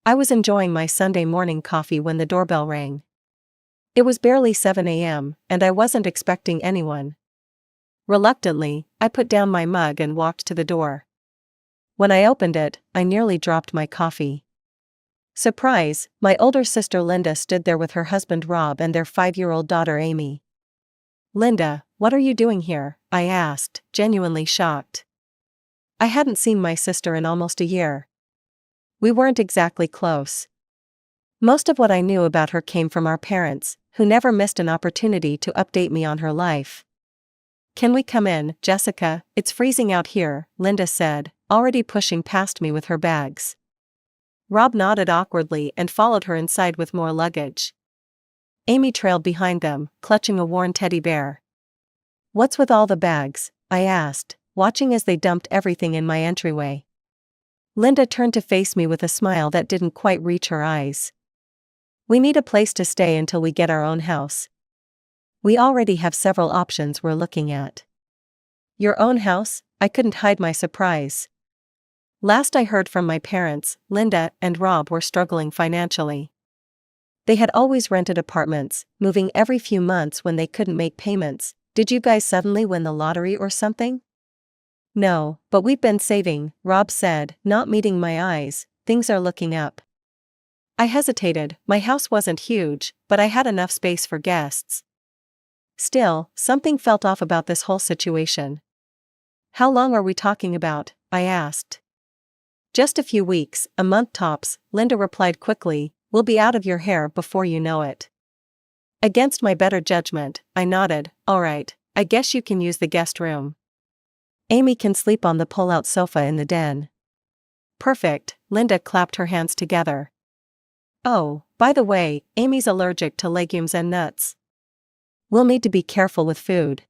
I was enjoying my Sunday morning coffee when the doorbell rang. It was barely 7 a.m., and I wasn't expecting anyone. Reluctantly, I put down my mug and walked to the door. When I opened it, I nearly dropped my coffee. Surprise, my older sister Linda stood there with her husband Rob and their 5-year-old daughter Amy. "Linda, what are you doing here?" I asked, genuinely shocked. I hadn't seen my sister in almost a year. We weren't exactly close. Most of what I knew about her came from our parents, who never missed an opportunity to update me on her life. "Can we come in, Jessica? It's freezing out here," Linda said, already pushing past me with her bags. Rob nodded awkwardly and followed her inside with more luggage. Amy trailed behind them, clutching a worn teddy bear. "What's with all the bags?" I asked, watching as they dumped everything in my entryway. Linda turned to face me with a smile that didn't quite reach her eyes. "We need a place to stay until we get our own house. We already have several options we're looking at." "Your own house?" I couldn't hide my surprise. Last I heard from my parents, Linda and Rob were struggling financially. They had always rented apartments, moving every few months when they couldn't make payments. "Did you guys suddenly win the lottery or something?" "No, but we've been saving," Rob said, not meeting my eyes. "Things are looking up." I hesitated. My house wasn't huge, but I had enough space for guests. Still, something felt off about this whole situation. "How long are we talking about?" I asked. "Just a few weeks, a month tops," Linda replied quickly. "We'll be out of your hair before you know it." Against my better judgment, I nodded. "All right, I guess you can use the guest room. Amy can sleep on the pull-out sofa in the den." "Perfect," Linda clapped her hands together. "Oh, by the way, Amy's allergic to legumes and nuts. We'll need to be careful with food."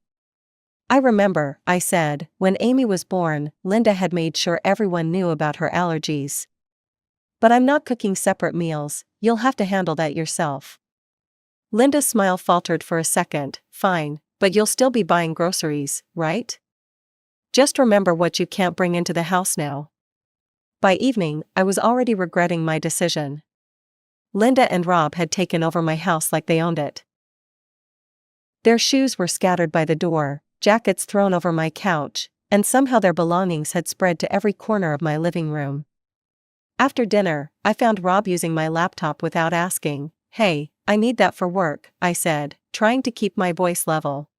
"I remember," I said, "when Amy was born, Linda had made sure everyone knew about her allergies. But I'm not cooking separate meals, you'll have to handle that yourself." Linda's smile faltered for a second. "Fine, but you'll still be buying groceries, right? Just remember what you can't bring into the house now." By evening, I was already regretting my decision. Linda and Rob had taken over my house like they owned it. Their shoes were scattered by the door, jackets thrown over my couch, and somehow their belongings had spread to every corner of my living room. After dinner, I found Rob using my laptop without asking. "Hey, I need that for work," I said, trying to keep my voice level.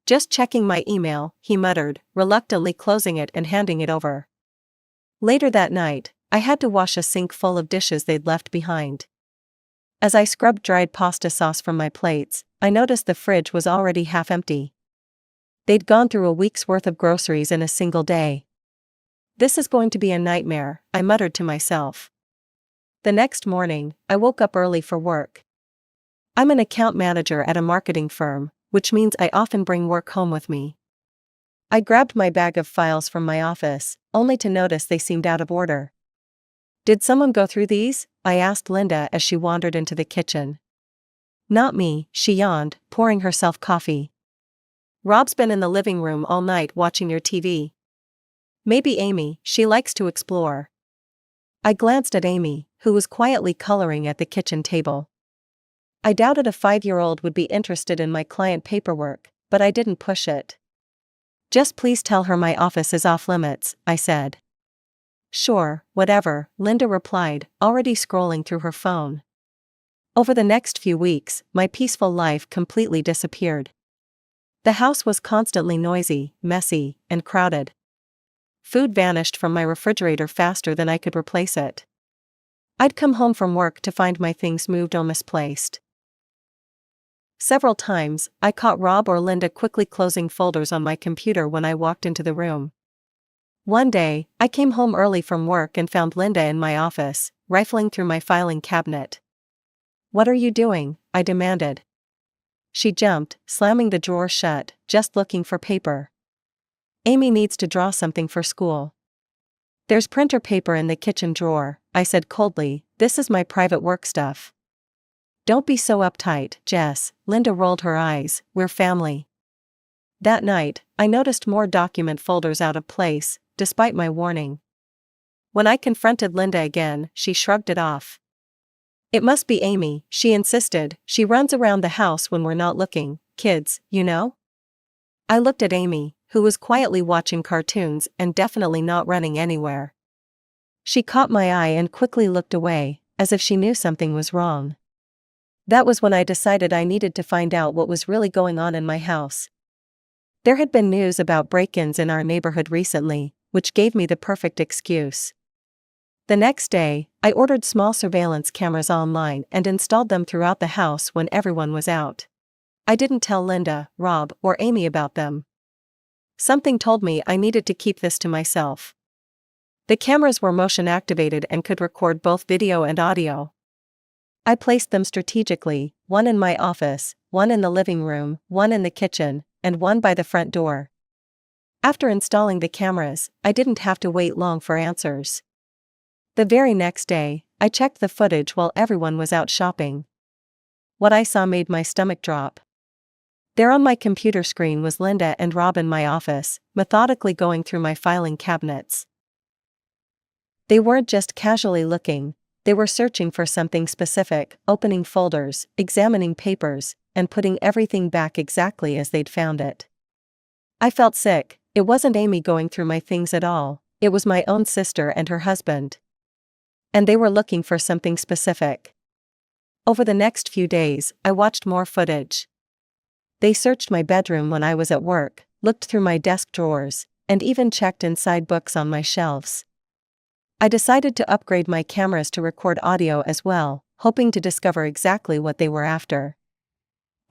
"Just checking my email," he muttered, reluctantly closing it and handing it over. Later that night, I had to wash a sink full of dishes they'd left behind. As I scrubbed dried pasta sauce from my plates, I noticed the fridge was already half empty. They'd gone through a week's worth of groceries in a single day. "This is going to be a nightmare," I muttered to myself. The next morning, I woke up early for work. I'm an account manager at a marketing firm, which means I often bring work home with me. I grabbed my bag of files from my office, only to notice they seemed out of order. "Did someone go through these?" I asked Linda as she wandered into the kitchen. "Not me," she yawned, pouring herself coffee. "Rob's been in the living room all night watching your TV. Maybe Amy, she likes to explore." I glanced at Amy, who was quietly coloring at the kitchen table. I doubted a 5-year-old would be interested in my client paperwork, but I didn't push it. "Just please tell her my office is off limits," I said. "Sure, whatever," Linda replied, already scrolling through her phone. Over the next few weeks, my peaceful life completely disappeared. The house was constantly noisy, messy, and crowded. Food vanished from my refrigerator faster than I could replace it. I'd come home from work to find my things moved or misplaced. Several times, I caught Rob or Linda quickly closing folders on my computer when I walked into the room. One day, I came home early from work and found Linda in my office, rifling through my filing cabinet. "What are you doing?" I demanded. She jumped, slamming the drawer shut. "Just looking for paper. Amy needs to draw something for school." "There's printer paper in the kitchen drawer," I said coldly. "This is my private work stuff." "Don't be so uptight, Jess," Linda rolled her eyes. "We're family." That night, I noticed more document folders out of place, despite my warning. When I confronted Linda again, she shrugged it off. It must be Amy, she insisted. She runs around the house when we're not looking, kids, you know? I looked at Amy, who was quietly watching cartoons and definitely not running anywhere. She caught my eye and quickly looked away, as if she knew something was wrong. That was when I decided I needed to find out what was really going on in my house. There had been news about break-ins in our neighborhood recently, which gave me the perfect excuse. The next day, I ordered small surveillance cameras online and installed them throughout the house when everyone was out. I didn't tell Linda, Rob, or Amy about them. Something told me I needed to keep this to myself. The cameras were motion-activated and could record both video and audio. I placed them strategically, one in my office, one in the living room, one in the kitchen, and one by the front door. After installing the cameras, I didn't have to wait long for answers. The very next day, I checked the footage while everyone was out shopping. What I saw made my stomach drop. There on my computer screen was Linda and Rob in my office, methodically going through my filing cabinets. They weren't just casually looking, they were searching for something specific, opening folders, examining papers, and putting everything back exactly as they'd found it. I felt sick. It wasn't Amy going through my things at all, it was my own sister and her husband. And they were looking for something specific. Over the next few days, I watched more footage. They searched my bedroom when I was at work, looked through my desk drawers, and even checked inside books on my shelves. I decided to upgrade my cameras to record audio as well, hoping to discover exactly what they were after.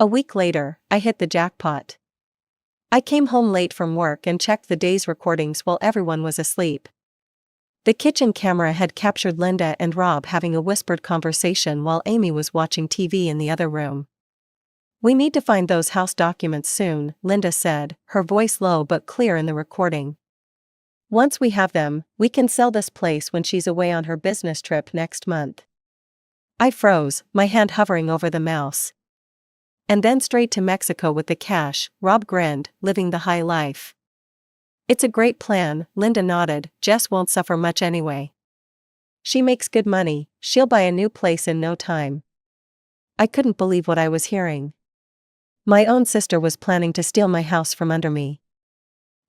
A week later, I hit the jackpot. I came home late from work and checked the day's recordings while everyone was asleep. The kitchen camera had captured Linda and Rob having a whispered conversation while Amy was watching TV in the other room. "We need to find those house documents soon," Linda said, her voice low but clear in the recording. "Once we have them, we can sell this place when she's away on her business trip next month." I froze, my hand hovering over the mouse. "And then straight to Mexico with the cash," Rob grinned, living the high life. "It's a great plan," Linda nodded. "Jess won't suffer much anyway. She makes good money, she'll buy a new place in no time." I couldn't believe what I was hearing. My own sister was planning to steal my house from under me.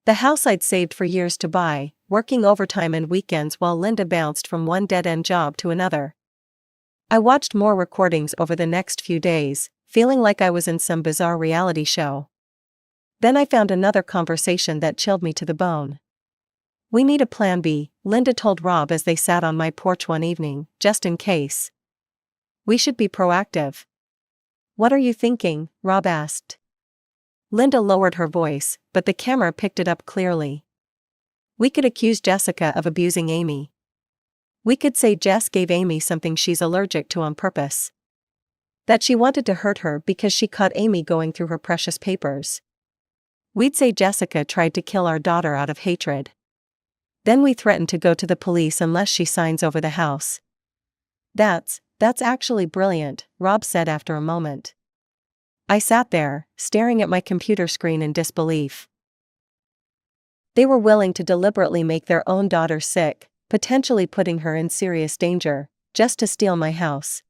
The house I'd saved for years to buy, working overtime and weekends while Linda bounced from one dead-end job to another. I watched more recordings over the next few days, feeling like I was in some bizarre reality show. Then I found another conversation that chilled me to the bone. "We need a plan B," Linda told Rob as they sat on my porch one evening, "just in case. We should be proactive." "What are you thinking?" Rob asked. Linda lowered her voice, but the camera picked it up clearly. "We could accuse Jessica of abusing Amy. We could say Jess gave Amy something she's allergic to on purpose. That she wanted to hurt her because she caught Amy going through her precious papers. We'd say Jessica tried to kill our daughter out of hatred. Then we threaten to go to the police unless she signs over the house." That's actually brilliant," Rob said after a moment. I sat there, staring at my computer screen in disbelief. They were willing to deliberately make their own daughter sick, potentially putting her in serious danger, just to steal my house.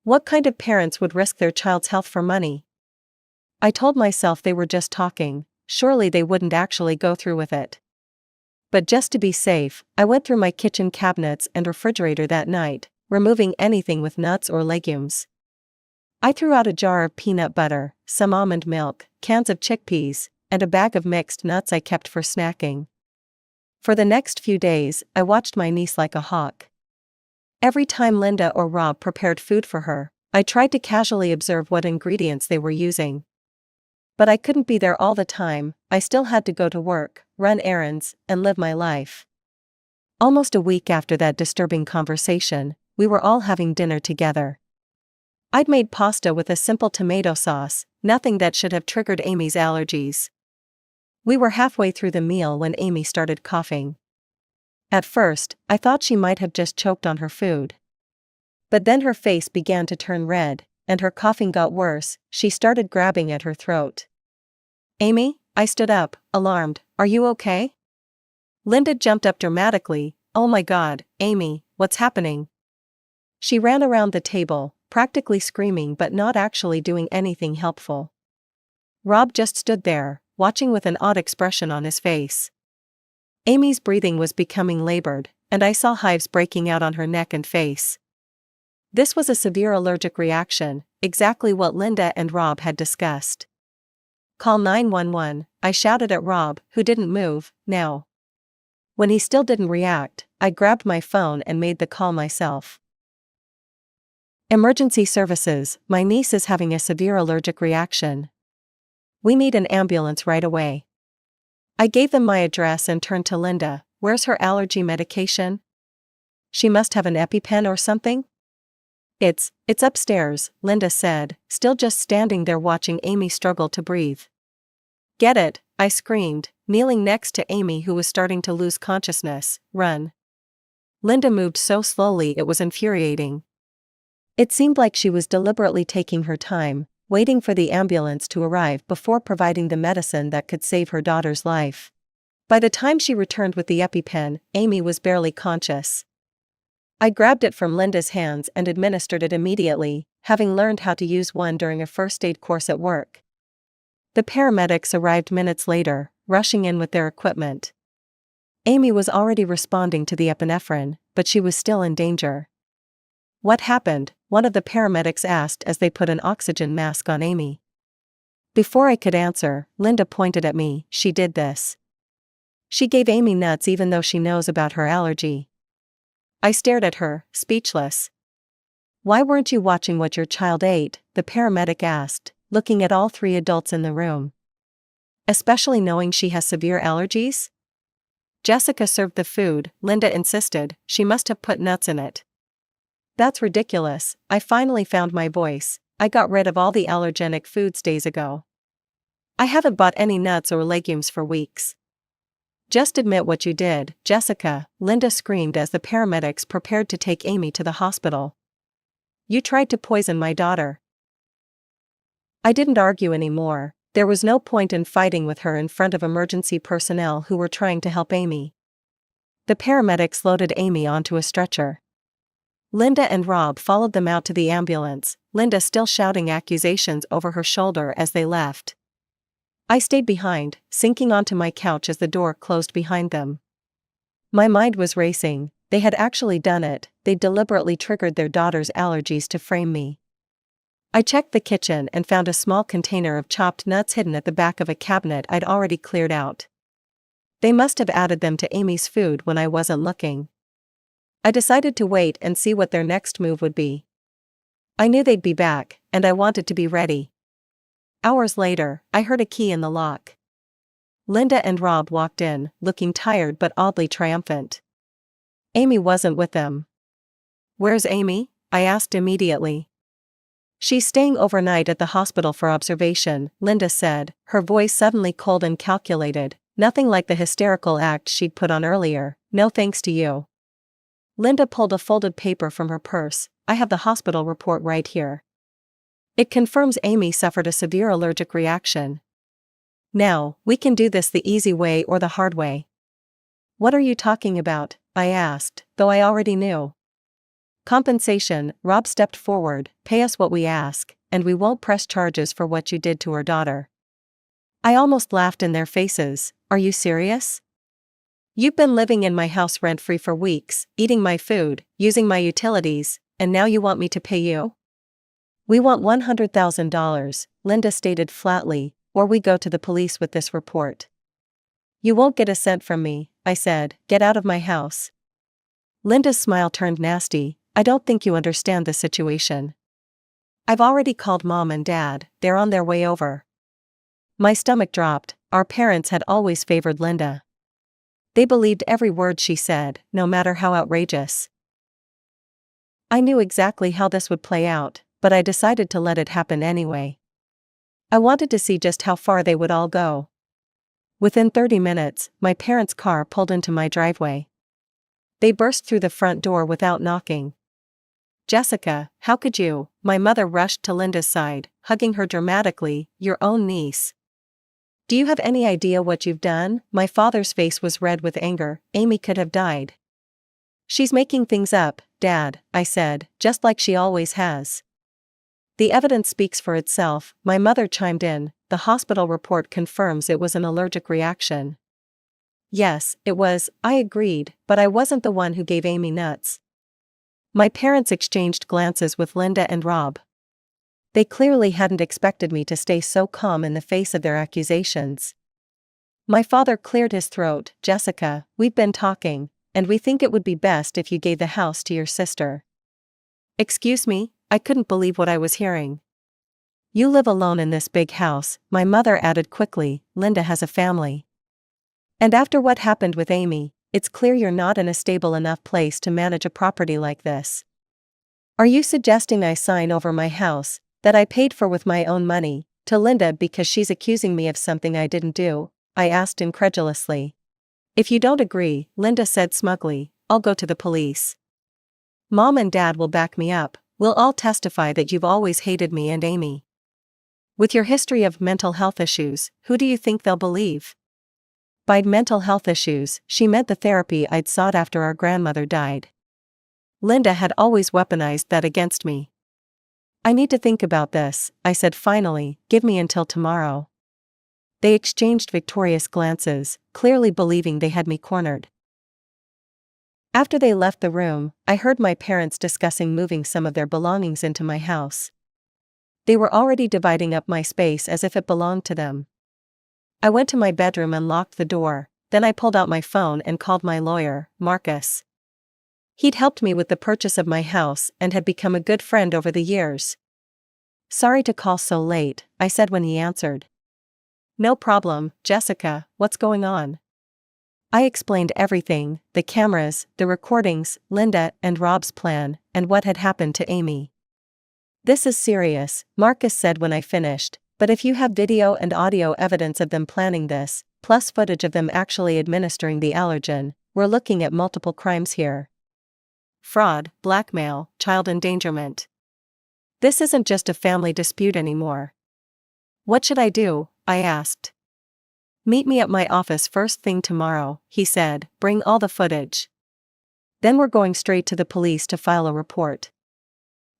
What kind of parents would risk their child's health for money? I told myself they were just talking, surely they wouldn't actually go through with it. But just to be safe, I went through my kitchen cabinets and refrigerator that night, removing anything with nuts or legumes. I threw out a jar of peanut butter, some almond milk, cans of chickpeas, and a bag of mixed nuts I kept for snacking. For the next few days, I watched my niece like a hawk. Every time Linda or Rob prepared food for her, I tried to casually observe what ingredients they were using. But I couldn't be there all the time. I still had to go to work, run errands, and live my life. Almost a week after that disturbing conversation, we were all having dinner together. I'd made pasta with a simple tomato sauce, nothing that should have triggered Amy's allergies. We were halfway through the meal when Amy started coughing. At first, I thought she might have just choked on her food. But then her face began to turn red, and her coughing got worse. She started grabbing at her throat. "Amy?" I stood up, alarmed. "Are you okay?" Linda jumped up dramatically. "Oh my God, Amy, what's happening?" She ran around the table, practically screaming but not actually doing anything helpful. Rob just stood there, watching with an odd expression on his face. Amy's breathing was becoming labored, and I saw hives breaking out on her neck and face. This was a severe allergic reaction, exactly what Linda and Rob had discussed. "Call 911, I shouted at Rob, who didn't move. "Now." When he still didn't react, I grabbed my phone and made the call myself. "Emergency services, my niece is having a severe allergic reaction. We need an ambulance right away." I gave them my address and turned to Linda. "Where's her allergy medication? She must have an EpiPen or something?" It's upstairs," Linda said, still just standing there watching Amy struggle to breathe. "Get it," I screamed, kneeling next to Amy who was starting to lose consciousness. "Run." Linda moved so slowly it was infuriating. It seemed like she was deliberately taking her time, waiting for the ambulance to arrive before providing the medicine that could save her daughter's life. By the time she returned with the EpiPen, Amy was barely conscious. I grabbed it from Linda's hands and administered it immediately, having learned how to use one during a first aid course at work. The paramedics arrived minutes later, rushing in with their equipment. Amy was already responding to the epinephrine, but she was still in danger. "What happened?" one of the paramedics asked as they put an oxygen mask on Amy. Before I could answer, Linda pointed at me. "She did this. She gave Amy nuts even though she knows about her allergy." I stared at her, speechless. "Why weren't you watching what your child ate?" the paramedic asked, looking at all three adults in the room. "Especially knowing she has severe allergies?" "Jessica served the food," Linda insisted. "She must have put nuts in it." "That's ridiculous." I finally found my voice. "I got rid of all the allergenic foods days ago. I haven't bought any nuts or legumes for weeks." "Just admit what you did, Jessica," Linda screamed as the paramedics prepared to take Amy to the hospital. "You tried to poison my daughter." I didn't argue anymore. There was no point in fighting with her in front of emergency personnel who were trying to help Amy. The paramedics loaded Amy onto a stretcher. Linda and Rob followed them out to the ambulance, Linda still shouting accusations over her shoulder as they left. I stayed behind, sinking onto my couch as the door closed behind them. My mind was racing. They had actually done it. They deliberately triggered their daughter's allergies to frame me. I checked the kitchen and found a small container of chopped nuts hidden at the back of a cabinet I'd already cleared out. They must have added them to Amy's food when I wasn't looking. I decided to wait and see what their next move would be. I knew they'd be back, and I wanted to be ready. Hours later, I heard a key in the lock. Linda and Rob walked in, looking tired but oddly triumphant. Amy wasn't with them. "Where's Amy?" I asked immediately. "She's staying overnight at the hospital for observation," Linda said, her voice suddenly cold and calculated, nothing like the hysterical act she'd put on earlier. "No thanks to you." Linda pulled a folded paper from her purse. "I have the hospital report right here. It confirms Amy suffered a severe allergic reaction. Now, we can do this the easy way or the hard way." "What are you talking about?" I asked, though I already knew. "Compensation," Rob stepped forward. "Pay us what we ask, and we won't press charges for what you did to our daughter." I almost laughed in their faces. "Are you serious? You've been living in my house rent-free for weeks, eating my food, using my utilities, and now you want me to pay you?" "We want $100,000, Linda stated flatly, "or we go to the police with this report." "You won't get a cent from me," I said. "Get out of my house." Linda's smile turned nasty. "I don't think you understand the situation. I've already called Mom and Dad, they're on their way over." My stomach dropped. Our parents had always favored Linda. They believed every word she said, no matter how outrageous. I knew exactly how this would play out, but I decided to let it happen anyway. I wanted to see just how far they would all go. Within 30 minutes, my parents' car pulled into my driveway. They burst through the front door without knocking. "Jessica, how could you?" My mother rushed to Linda's side, hugging her dramatically. "Your own niece. Do you have any idea what you've done?" My father's face was red with anger. "Amy could have died. She's making things up, Dad, I said, just like she always has. The evidence speaks for itself, my mother chimed in. The hospital report confirms it was an allergic reaction. Yes, it was, I agreed, but I wasn't the one who gave Amy nuts. My parents exchanged glances with Linda and Rob. They clearly hadn't expected me to stay so calm in the face of their accusations. My father cleared his throat. Jessica, we've been talking, and we think it would be best if you gave the house to your sister. Excuse me? I couldn't believe what I was hearing. You live alone in this big house, my mother added quickly. Linda has a family. And after what happened with Amy, it's clear you're not in a stable enough place to manage a property like this. Are you suggesting I sign over my house, that I paid for with my own money, to Linda because she's accusing me of something I didn't do? I asked incredulously. If you don't agree, Linda said smugly, I'll go to the police. Mom and Dad will back me up. We'll all testify that you've always hated me and Amy. With your history of mental health issues, who do you think they'll believe? By mental health issues, she meant the therapy I'd sought after our grandmother died. Linda had always weaponized that against me. I need to think about this, I said finally, give me until tomorrow. They exchanged victorious glances, clearly believing they had me cornered. After they left the room, I heard my parents discussing moving some of their belongings into my house. They were already dividing up my space as if it belonged to them. I went to my bedroom and locked the door, then I pulled out my phone and called my lawyer, Marcus. He'd helped me with the purchase of my house and had become a good friend over the years. Sorry to call so late, I said when he answered. No problem, Jessica, what's going on? I explained everything, the cameras, the recordings, Linda and Rob's plan, and what had happened to Amy. This is serious, Marcus said when I finished, but if you have video and audio evidence of them planning this, plus footage of them actually administering the allergen, we're looking at multiple crimes here. Fraud, blackmail, child endangerment. This isn't just a family dispute anymore. What should I do? I asked. Meet me at my office first thing tomorrow, he said, bring all the footage. Then we're going straight to the police to file a report.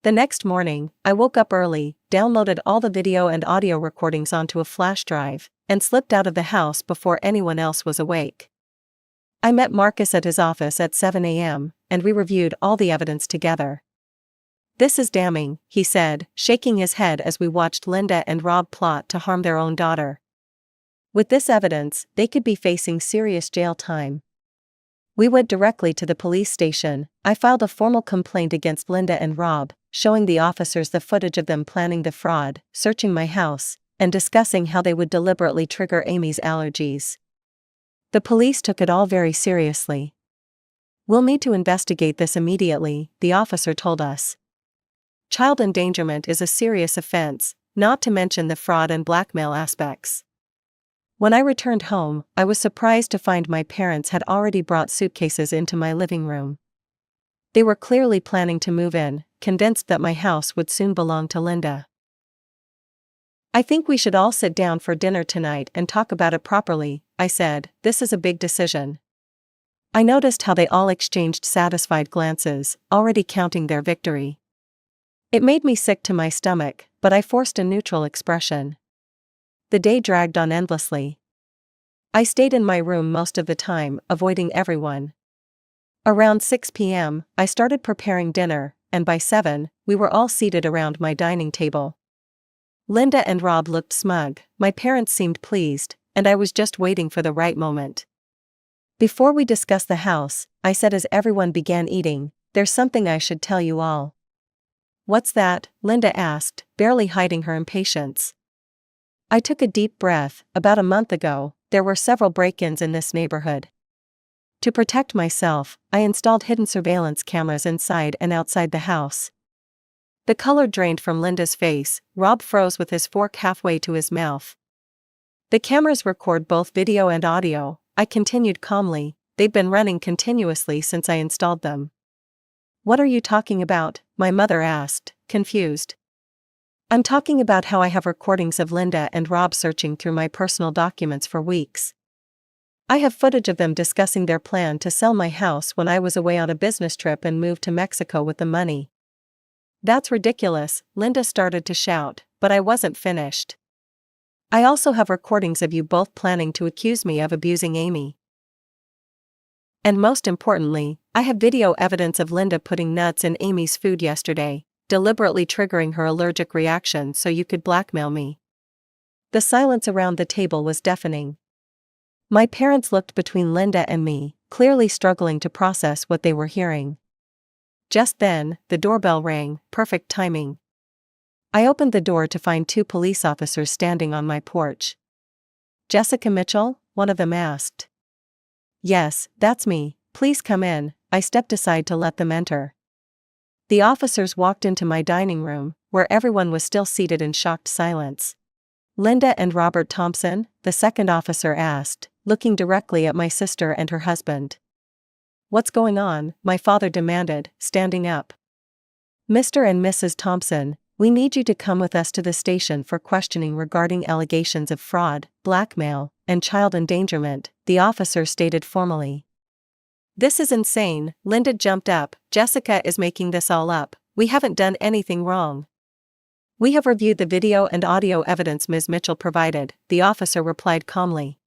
The next morning, I woke up early, downloaded all the video and audio recordings onto a flash drive, and slipped out of the house before anyone else was awake. I met Marcus at his office at 7 a.m., and we reviewed all the evidence together. This is damning, he said, shaking his head as we watched Linda and Rob plot to harm their own daughter. With this evidence, they could be facing serious jail time. We went directly to the police station. I filed a formal complaint against Linda and Rob, showing the officers the footage of them planning the fraud, searching my house, and discussing how they would deliberately trigger Amy's allergies. The police took it all very seriously. We'll need to investigate this immediately, the officer told us. Child endangerment is a serious offense, not to mention the fraud and blackmail aspects. When I returned home, I was surprised to find my parents had already brought suitcases into my living room. They were clearly planning to move in, convinced that my house would soon belong to Linda. I think we should all sit down for dinner tonight and talk about it properly, I said, this is a big decision. I noticed how they all exchanged satisfied glances, already counting their victory. It made me sick to my stomach, but I forced a neutral expression. The day dragged on endlessly. I stayed in my room most of the time, avoiding everyone. Around 6 p.m., I started preparing dinner, and by 7, we were all seated around my dining table. Linda and Rob looked smug, my parents seemed pleased, and I was just waiting for the right moment. Before we discuss the house, I said as everyone began eating, there's something I should tell you all. What's that? Linda asked, barely hiding her impatience. I took a deep breath. About a month ago, there were several break-ins in this neighborhood. To protect myself, I installed hidden surveillance cameras inside and outside the house. The color drained from Linda's face. Rob froze with his fork halfway to his mouth. The cameras record both video and audio, I continued calmly. They've been running continuously since I installed them. What are you talking about? My mother asked, confused. I'm talking about how I have recordings of Linda and Rob searching through my personal documents for weeks. I have footage of them discussing their plan to sell my house when I was away on a business trip and moved to Mexico with the money. That's ridiculous, Linda started to shout, but I wasn't finished. I also have recordings of you both planning to accuse me of abusing Amy. And most importantly, I have video evidence of Linda putting nuts in Amy's food yesterday, deliberately triggering her allergic reaction so you could blackmail me. The silence around the table was deafening. My parents looked between Linda and me, clearly struggling to process what they were hearing. Just then, the doorbell rang, perfect timing. I opened the door to find 2 police officers standing on my porch. "Jessica Mitchell?" one of them asked. "Yes, that's me, please come in," I stepped aside to let them enter. The officers walked into my dining room, where everyone was still seated in shocked silence. "Linda and Robert Thompson?" the second officer asked, looking directly at my sister and her husband. "What's going on?" my father demanded, standing up. "Mr. and Mrs. Thompson, we need you to come with us to the station for questioning regarding allegations of fraud, blackmail, and child endangerment," the officer stated formally. "This is insane," Linda jumped up. "Jessica is making this all up. We haven't done anything wrong." "We have reviewed the video and audio evidence Ms. Mitchell provided," the officer replied calmly.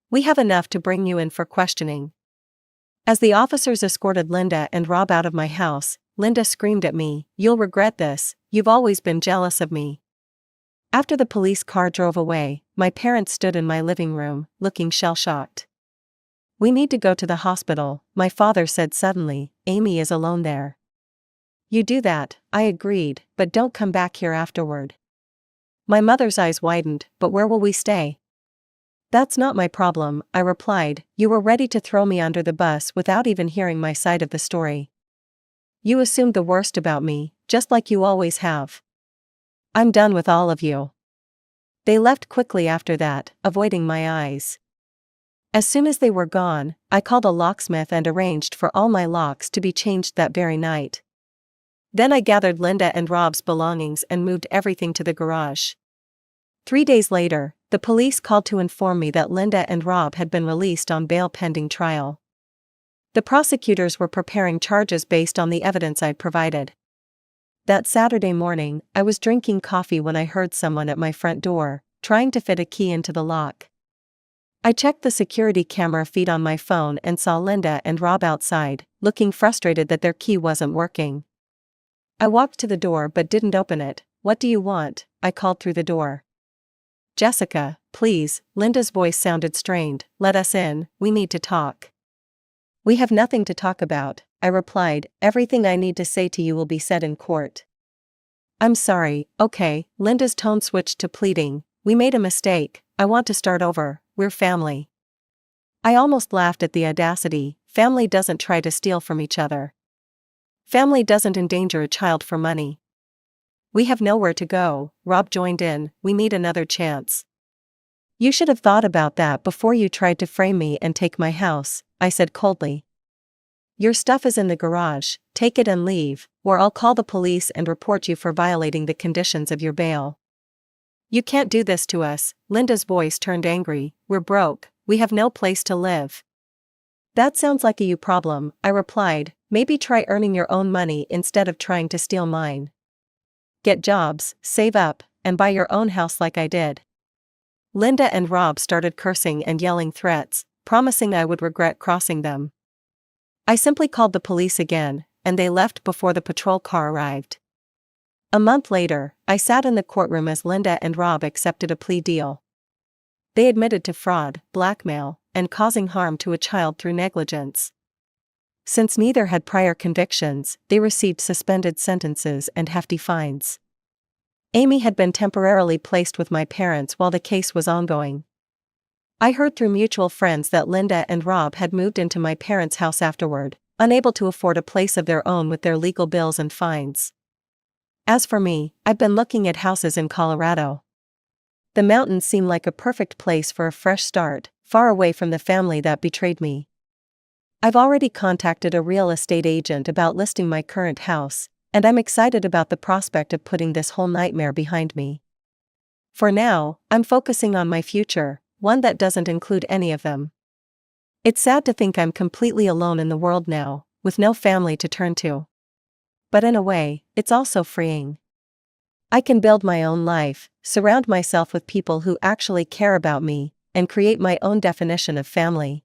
"We have enough to bring you in for questioning." As the officers escorted Linda and Rob out of my house, Linda screamed at me, "You'll regret this, you've always been jealous of me." After the police car drove away, my parents stood in my living room, looking shell-shocked. "We need to go to the hospital," my father said suddenly. "Amy is alone there." "You do that," I agreed, "but don't come back here afterward." My mother's eyes widened. "But where will we stay?" "That's not my problem," I replied. "You were ready to throw me under the bus without even hearing my side of the story. You assumed the worst about me, just like you always have. I'm done with all of you." They left quickly after that, avoiding my eyes. As soon as they were gone, I called a locksmith and arranged for all my locks to be changed that very night. Then I gathered Linda and Rob's belongings and moved everything to the garage. 3 days later, the police called to inform me that Linda and Rob had been released on bail pending trial. The prosecutors were preparing charges based on the evidence I'd provided. That Saturday morning, I was drinking coffee when I heard someone at my front door, trying to fit a key into the lock. I checked the security camera feed on my phone and saw Linda and Rob outside, looking frustrated that their key wasn't working. I walked to the door but didn't open it. "What do you want?" I called through the door. "Jessica, please," Linda's voice sounded strained. "Let us in, we need to talk." "We have nothing to talk about," I replied. "Everything I need to say to you will be said in court." "I'm sorry." "Okay," Linda's tone switched to pleading. "We made a mistake, I want to start over, we're family." I almost laughed at the audacity. Family doesn't try to steal from each other. Family doesn't endanger a child for money. "We have nowhere to go," Rob joined in. "We need another chance." "You should have thought about that before you tried to frame me and take my house," I said coldly. "Your stuff is in the garage, take it and leave, or I'll call the police and report you for violating the conditions of your bail." "You can't do this to us," Linda's voice turned angry. "We're broke, we have no place to live." "That sounds like a you problem," I replied. "Maybe try earning your own money instead of trying to steal mine. Get jobs, save up, and buy your own house like I did." Linda and Rob started cursing and yelling threats, promising I would regret crossing them. I simply called the police again, and they left before the patrol car arrived. A month later, I sat in the courtroom as Linda and Rob accepted a plea deal. They admitted to fraud, blackmail, and causing harm to a child through negligence. Since neither had prior convictions, they received suspended sentences and hefty fines. Amy had been temporarily placed with my parents while the case was ongoing. I heard through mutual friends that Linda and Rob had moved into my parents' house afterward, unable to afford a place of their own with their legal bills and fines. As for me, I've been looking at houses in Colorado. The mountains seem like a perfect place for a fresh start, far away from the family that betrayed me. I've already contacted a real estate agent about listing my current house, and I'm excited about the prospect of putting this whole nightmare behind me. For now, I'm focusing on my future, one that doesn't include any of them. It's sad to think I'm completely alone in the world now, with no family to turn to. But in a way, it's also freeing. I can build my own life, surround myself with people who actually care about me, and create my own definition of family.